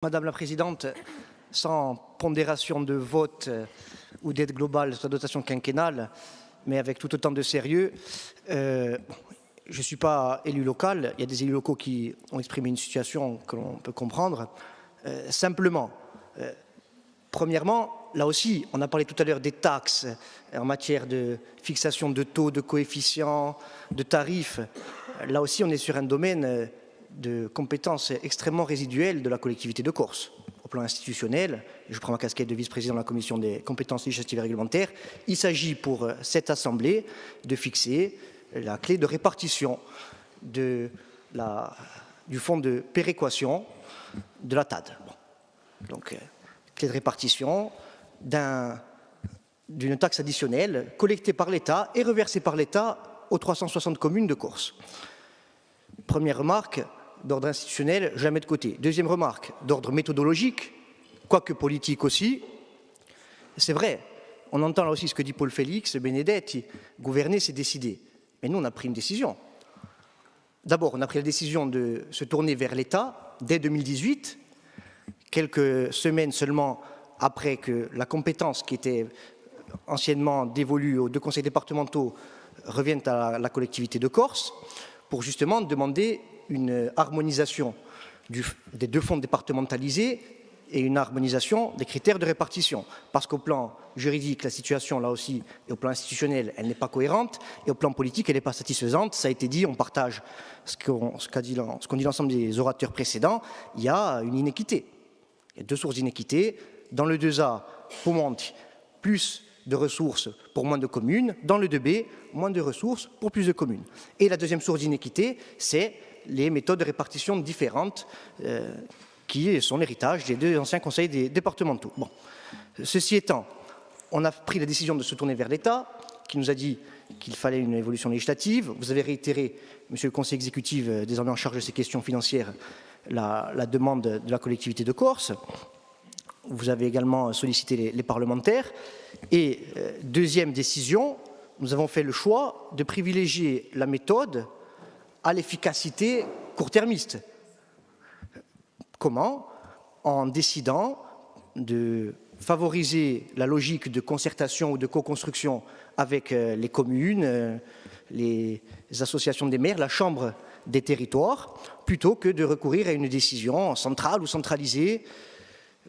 Madame la Présidente, sans pondération de vote ou d'aide globale sur la dotation quinquennale, mais avec tout autant de sérieux, je ne suis pas élu local, il y a des élus locaux qui ont exprimé une situation que l'on peut comprendre. Simplement, premièrement, là aussi, on a parlé tout à l'heure des taxes en matière de fixation de taux, de coefficients, de tarifs. Là aussi, on est sur un domaine de compétences extrêmement résiduelles de la collectivité de Corse. Au plan institutionnel, je prends ma casquette de vice-président de la commission des compétences législatives et réglementaires, il s'agit pour cette Assemblée de fixer la clé de répartition du fonds de péréquation de la TAD. Bon. Donc, clé de répartition d'une taxe additionnelle collectée par l'État et reversée par l'État aux 360 communes de Corse. Première remarque, d'ordre institutionnel, jamais de côté. Deuxième remarque, d'ordre méthodologique, quoique politique aussi. C'est vrai, on entend là aussi ce que dit Paul Félix Benedetti, gouverner c'est décider. Mais nous on a pris une décision. D'abord, on a pris la décision de se tourner vers l'État dès 2018, quelques semaines seulement après que la compétence qui était anciennement dévolue aux deux conseils départementaux revienne à la collectivité de Corse, pour justement demander une harmonisation des deux fonds départementalisés et une harmonisation des critères de répartition. Parce qu'au plan juridique, la situation, là aussi, et au plan institutionnel, elle n'est pas cohérente, et au plan politique, elle n'est pas satisfaisante. Ça a été dit, on partage ce qu'ont dit l'ensemble des orateurs précédents, il y a une inéquité. Il y a deux sources d'inéquité. Dans le 2A, Pau-Monti, plus de ressources pour moins de communes. Dans le 2B, moins de ressources pour plus de communes. Et la deuxième source d'inéquité, c'est les méthodes de répartition différentes qui sont l'héritage des deux anciens conseils départementaux. Bon. Ceci étant, on a pris la décision de se tourner vers l'État, qui nous a dit qu'il fallait une évolution législative. Vous avez réitéré, Monsieur le Conseil exécutif, désormais en charge de ces questions financières, la demande de la collectivité de Corse. Vous avez également sollicité les parlementaires. Et deuxième décision, nous avons fait le choix de privilégier la méthode à l'efficacité court-termiste. Comment? En décidant de favoriser la logique de concertation ou de co-construction avec les communes, les associations des maires, la chambre des territoires, plutôt que de recourir à une décision centrale ou centralisée,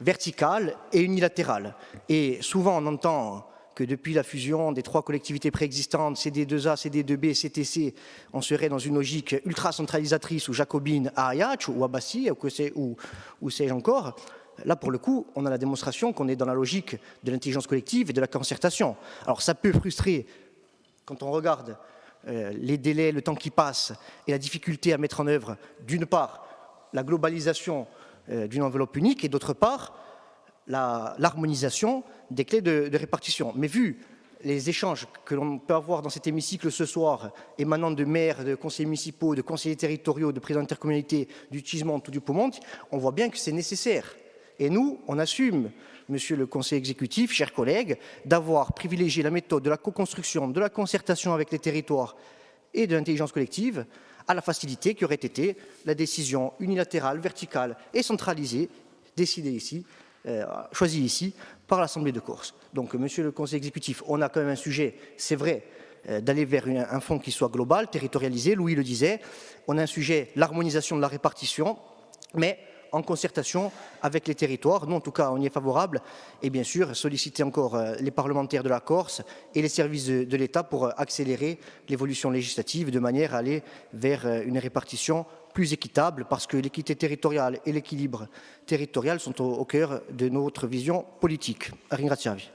verticale et unilatérale. Et souvent on entend que depuis la fusion des trois collectivités préexistantes, CD2A, CD2B, CTC, on serait dans une logique ultra-centralisatrice ou jacobine à Ajaccio ou à Bassi, ou sais-je encore. Là, pour le coup, on a la démonstration qu'on est dans la logique de l'intelligence collective et de la concertation. Alors ça peut frustrer quand on regarde les délais, le temps qui passe et la difficulté à mettre en œuvre, d'une part, la globalisation d'une enveloppe unique et d'autre part, l'harmonisation des clés de répartition. Mais vu les échanges que l'on peut avoir dans cet hémicycle ce soir, émanant de maires, de conseillers municipaux, de conseillers territoriaux, de présidents d'intercommunalités, du Tismont ou du Pau-Monti, on voit bien que c'est nécessaire. Et nous, on assume, Monsieur le Conseil exécutif, chers collègues, d'avoir privilégié la méthode de la co-construction, de la concertation avec les territoires et de l'intelligence collective à la facilité qui aurait été la décision unilatérale, verticale et centralisée, décidée ici, choisie ici par l'Assemblée de Corse. Donc, Monsieur le Conseil exécutif, on a quand même un sujet, c'est vrai, d'aller vers un fonds qui soit global, territorialisé, Louis le disait, on a un sujet, l'harmonisation de la répartition, mais en concertation avec les territoires. Nous, en tout cas, on y est favorable. Et bien sûr, solliciter encore les parlementaires de la Corse et les services de l'État pour accélérer l'évolution législative de manière à aller vers une répartition plus équitable, parce que l'équité territoriale et l'équilibre territorial sont au cœur de notre vision politique. Ringraziavi.